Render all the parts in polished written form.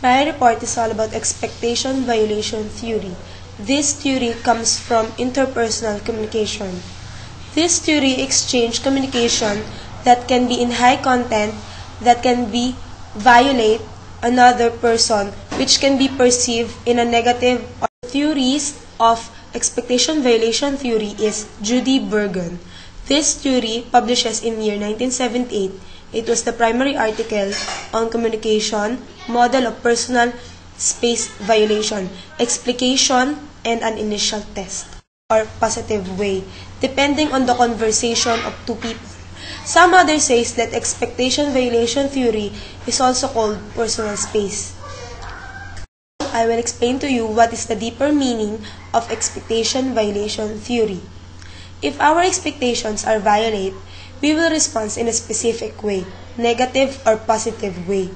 My report is all about expectation violation theory. This theory comes from interpersonal communication. This theory exchanges communication that can be in high content, that can be violate another person, which can be perceived in a negative. Theories of expectation violation theory is Judy Bergen. This theory publishes in year 1978. It was the primary article on communication, model of personal space violation, explication, and an initial test, or positive way, depending on the conversation of two people. Some others say that expectation violation theory is also called personal space. I will explain to you what is the deeper meaning of expectation violation theory. If our expectations are violated, we will respond in a specific way, negative or positive way.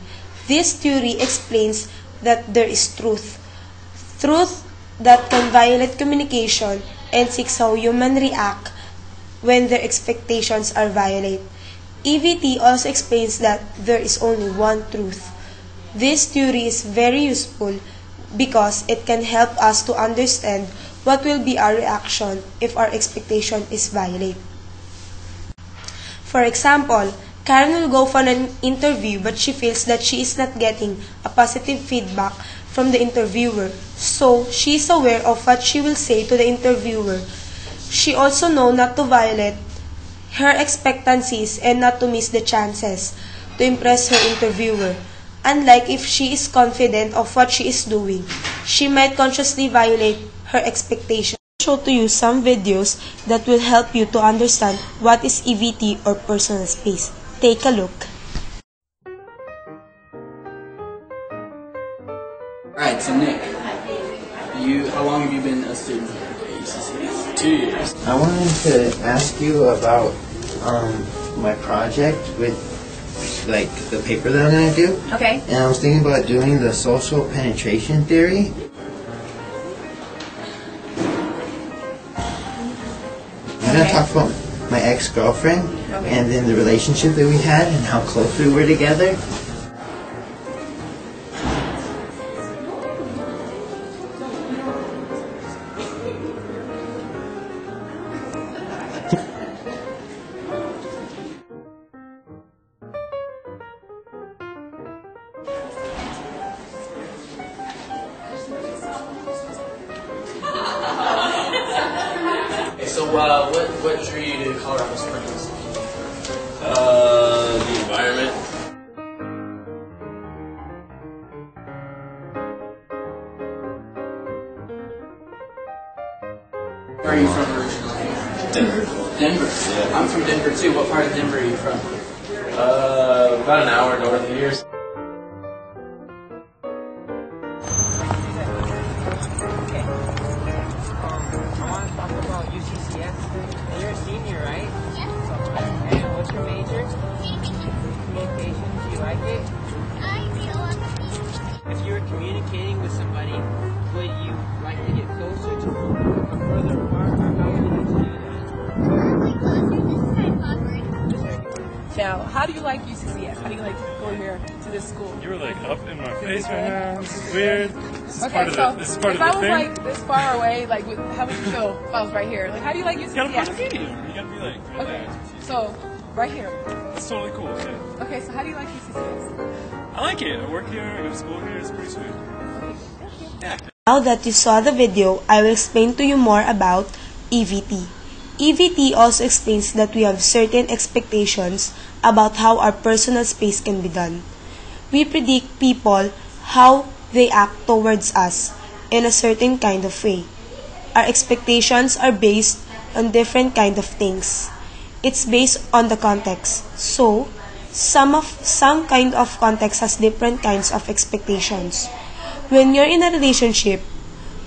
This theory explains that there is truth that can violate communication, and seeks how humans react when their expectations are violated. EVT also explains that there is only one truth. This theory is very useful because it can help us to understand what will be our reaction if our expectation is violated. For example, Karen will go for an interview but she feels that she is not getting a positive feedback from the interviewer, so she is aware of what she will say to the interviewer. She also knows not to violate her expectancies and not to miss the chances to impress her interviewer. Unlike if she is confident of what she is doing, she might consciously violate her expectations. I will show to you some videos that will help you to understand what is EVT or personal space. Take a look. Alright, so Nick, how long have you been a student here at UCCS? 2 years. I wanted to ask you about my project with like the paper that I'm going to do. Okay. And I was thinking about doing the social penetration theory. I'm going to talk about my ex-girlfriend and then the relationship that we had and how close we were together. So, what drew you to Colorado Springs? The environment. Where are you from originally? Denver. Denver? Yeah. I'm from Denver too. What part of Denver are you from? About an hour north of here. You're a senior, right? Yeah. And what's your major? Communication. Do you like it? If you were communicating with somebody, would you like to get closer to them or further apart, or how would you like to do that? Now, how do you like UCCS? How do you like to go here to this school? You were like up in my face right now. This is weird. This is Okay, part of so this is part if of I the was thing. like this far away, like how would you feel if I was right here? Like, how do you like You gotta put the UCCS? video. You gotta be like right Okay, there. so right here. It's totally cool. Yeah. Okay, so how do you like UCCS? I like it. I work here. I go to school here. It's pretty sweet. Okay, thank you. Yeah. Now that you saw the video, I will explain to you more about EVT. EVT also explains that we have certain expectations about how our personal space can be done. We predict people how they act towards us in a certain kind of way. Our expectations are based on different kind of things. It's based on the context. So, some kind of context has different kinds of expectations. When you're in a relationship,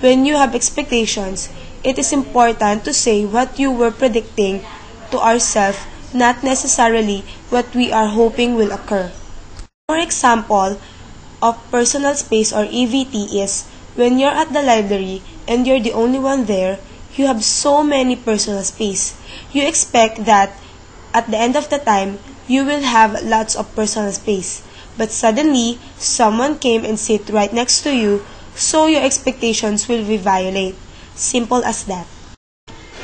when you have expectations, it is important to say what you were predicting to ourselves, not necessarily what we are hoping will occur. For example of personal space or EVT is when you're at the library and you're the only one there, you have so many personal space. You expect that at the end of the time, you will have lots of personal space. but suddenly someone came and sit right next to you, so your expectations will be violated. Simple as that.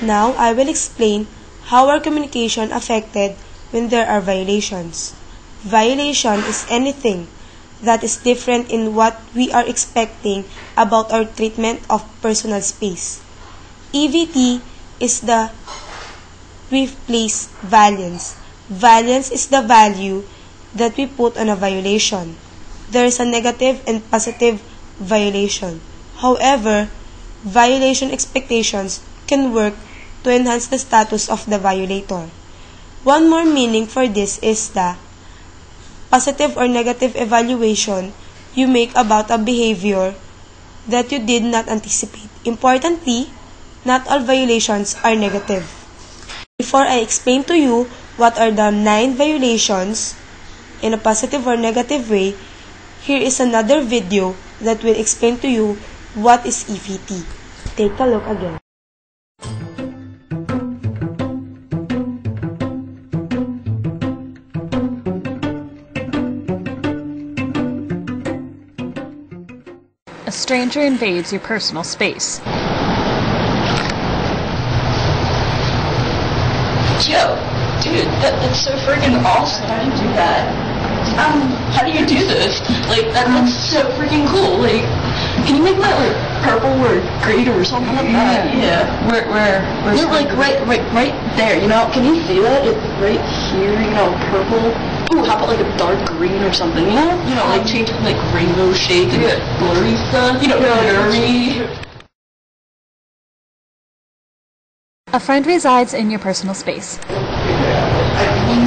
Now, I will explain how our communication affected when there are violations. Violation is anything that is different in what we are expecting about our treatment of personal space. EVT is the we place variance. Variance is the value that we put on a violation. There is a negative and positive violation. However, violation expectations can work to enhance the status of the violator. One more meaning for this is the positive or negative evaluation you make about a behavior that you did not anticipate. Importantly, not all violations are negative. Before I explain to you what are the 9 violations in a positive or negative way, here is another video that will explain to you what is EVT. Take a look again. A stranger invades your personal space. Yo, dude, that's so freaking awesome. How do you do that? How do you do this? Like, that's so freaking cool. Like, can you make that, like, purple or green or something like that? Yeah. Where's like, right there, you know? Can you see that? It's right here, you know, purple. Ooh, how about, like, a dark green or something, you know? You know, like, change it to, like, rainbow shades and blurry stuff. You know, blurry. A friend resides in your personal space.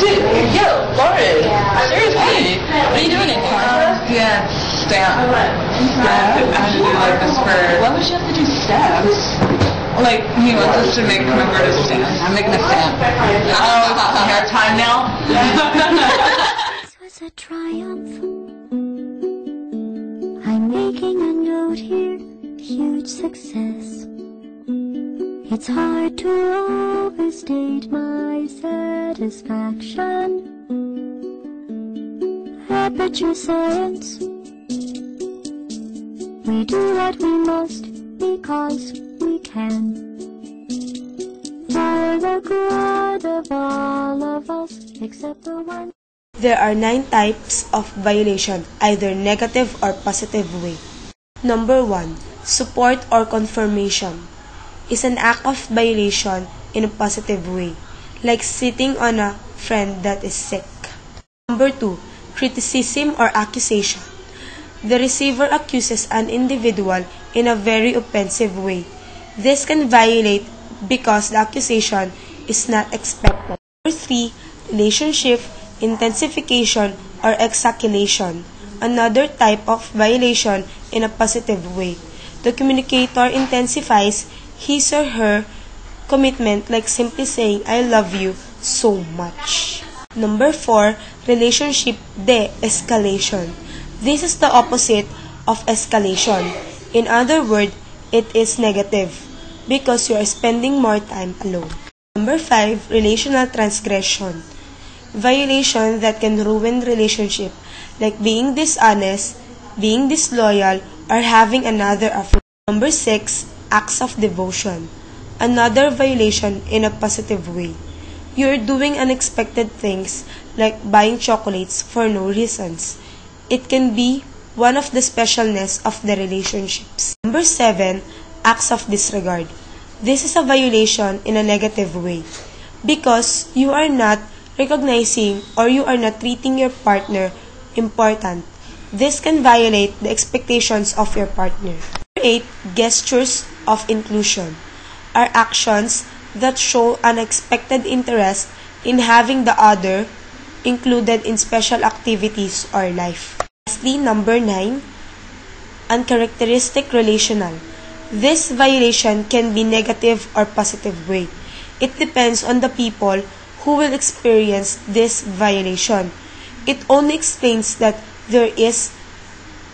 Dude, yo, Lauren, seriously, what are you doing in class? Yeah, stamp. I had to do like this for... Why would you have to do stamps? Like, he wants us to make commemorative stamps. I'm making a stamp. Oh, it's hair time now? This was a triumph. I'm making a note here, huge success. It's hard to overstate my satisfaction. Aperture science. We do what we must because we can. For the good of all of us, except the one. There are 9 types of violation, either negative or positive way. Number 1. Support or confirmation is an act of violation in a positive way, like sitting on a friend that is sick. Number 2. Criticism or accusation. The receiver accuses an individual in a very offensive way. This can violate because the accusation is not expected. Number 3. Relationship intensification or exaggeration. Another type of violation in a positive way. The communicator intensifies his or her commitment, like simply saying, I love you so much. Number 4. Relationship de-escalation. This is the opposite of escalation. In other words, it is negative because you are spending more time alone. Number 5. Relational transgression. Violation that can ruin relationship, like being dishonest, being disloyal, or having another affair. Number 6. Acts of devotion. Another violation in a positive way. You're doing unexpected things like buying chocolates for no reasons. It can be one of the specialness of the relationships. Number 7. Acts of disregard. This is a violation in a negative way because you are not recognizing or you are not treating your partner important. This can violate the expectations of your partner. Number 8. Gestures of inclusion are actions that show unexpected interest in having the other included in special activities or life. Lastly, number 9. Uncharacteristic relational. This violation can be negative or positive way. It depends on the people who will experience this violation. It only explains that there is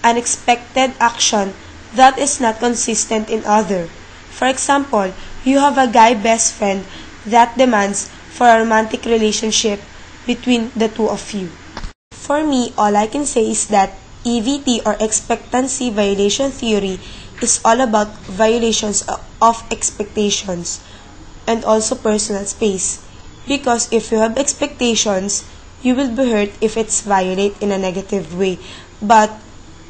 unexpected action that is not consistent in other. For example, you have a guy best friend that demands for a romantic relationship between the two of you. For me, all I can say is that EVT or expectancy violation theory is all about violations of expectations and also personal space. Because if you have expectations, you will be hurt if it's violated in a negative way. But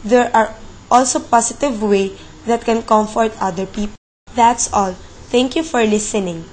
there are also positive ways that can comfort other people. That's all. Thank you for listening.